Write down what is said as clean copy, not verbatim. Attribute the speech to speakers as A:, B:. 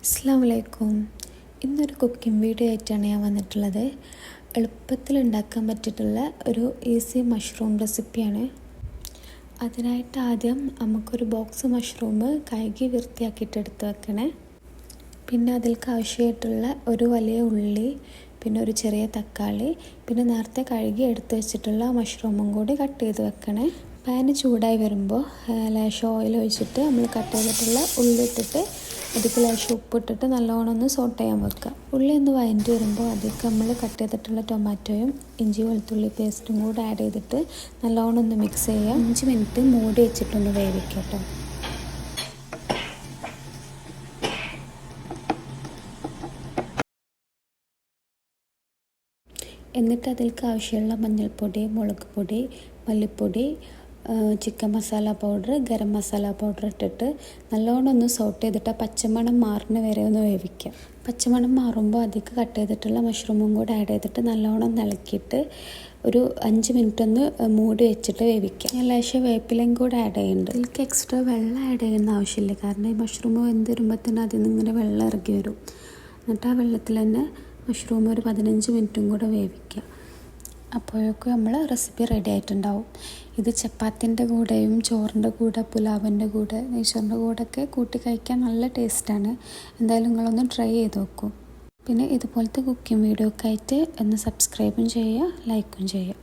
A: അസ്സലാമു അലൈക്കും. ഇന്നൊരു കുക്കിംഗ് വീഡിയോ ആയിട്ടാണ് ഞാൻ വന്നിട്ടുള്ളത്. എളുപ്പത്തിൽ ഉണ്ടാക്കാൻ പറ്റിയിട്ടുള്ള ഒരു ഈസി മഷ്റൂം റെസിപ്പിയാണ്. അതിനായിട്ട് ആദ്യം നമുക്കൊരു ബോക്സ് മഷ്റൂം കഴുകി വൃത്തിയാക്കിയിട്ട് എടുത്ത് വെക്കണേ. പിന്നെ അതിലേക്ക് ആവശ്യമായിട്ടുള്ള ഒരു വലിയ ഉള്ളി, പിന്നെ ഒരു ചെറിയ തക്കാളി, പിന്നെ നേരത്തെ കഴുകി എടുത്ത് വെച്ചിട്ടുള്ള മഷ്റൂമും കൂടി കട്ട് ചെയ്ത് വെക്കണേ. പാന് ചൂടായി വരുമ്പോൾ ലേശം ഓയിൽ ഒഴിച്ചിട്ട് നമ്മൾ കട്ട് ചെയ്തിട്ടുള്ള ഉള്ളി ഇട്ടിട്ട് അതിലേക്ക് ലേശം ഉപ്പിട്ടിട്ട് നല്ലോണം ഒന്ന് സോട്ട് ചെയ്യാൻ വെക്കുക. ഉള്ളി ഒന്ന് വഴറ്റി വരുമ്പോൾ അതിലേക്ക് നമ്മൾ കട്ട് ചെയ്തിട്ടുള്ള ടൊമാറ്റോയും ഇഞ്ചി വെളുത്തുള്ളി പേസ്റ്റും കൂടെ ആഡ് ചെയ്തിട്ട് നല്ലോണം ഒന്ന് മിക്സ് ചെയ്യുക. 5 മിനിറ്റ് മൂടി വെച്ചിട്ടൊന്ന് വേവിക്കുക കേട്ടോ. എന്നിട്ട് അതിലേക്ക് ആവശ്യമുള്ള മഞ്ഞൾപ്പൊടി, മുളക് പൊടി, മല്ലിപ്പൊടി, chicken masala powder, garam masala powder ഇട്ടിട്ട് നല്ലോണം ഒന്ന് സോട്ട് ചെയ്തിട്ട് പച്ചമണം മാറുന്ന വരെ ഒന്ന് വേവിക്കുക. പച്ചമണം മാറുമ്പോൾ അതിലേക്ക് കട്ട് ചെയ്തിട്ടുള്ള മഷ്റൂമും കൂടെ ആഡ് ചെയ്തിട്ട് നല്ലോണം ഇളക്കിയിട്ട് ഒരു 5 മിനിറ്റ് ഒന്ന് മൂടി വെച്ചിട്ട് വേവിക്കുക. ഞാൻ ലേശം വേപ്പിലയും കൂടെ ആഡ് ചെയ്യുന്നുണ്ട്. ഇതിലേക്ക് എക്സ്ട്രാ വെള്ളം ആഡ് ചെയ്യുന്ന ആവശ്യമില്ല, കാരണം ഈ മഷ്റൂം വെന്ത് വരുമ്പോൾ തന്നെ അതിൽ നിന്ന് ഇങ്ങനെ വെള്ളം ഇറങ്ങി വരും. എന്നിട്ട് ആ വെള്ളത്തിൽ തന്നെ മഷ്റൂം ഒരു 15 മിനിറ്റും കൂടെ വേവിക്കുക. അപ്പോഴേക്കും നമ്മൾ റെസിപ്പി റെഡി ആയിട്ടുണ്ടാവും. ഇത് ചപ്പാത്തിൻ്റെ കൂടെയും ചോറിൻ്റെ കൂടെ, പുലാവിൻ്റെ കൂടെ, നെയ്ച്ചോറിൻ്റെ കൂടെയൊക്കെ കൂട്ടി കഴിക്കാൻ നല്ല ടേസ്റ്റാണ്. എന്തായാലും നിങ്ങളൊന്ന് ട്രൈ ചെയ്ത് നോക്കൂ. പിന്നെ ഇതുപോലത്തെ കുക്കിംഗ് വീഡിയോ ഒക്കെ ആയിട്ട് ഒന്ന് സബ്സ്ക്രൈബും ചെയ്യുക, ലൈക്കും ചെയ്യുക.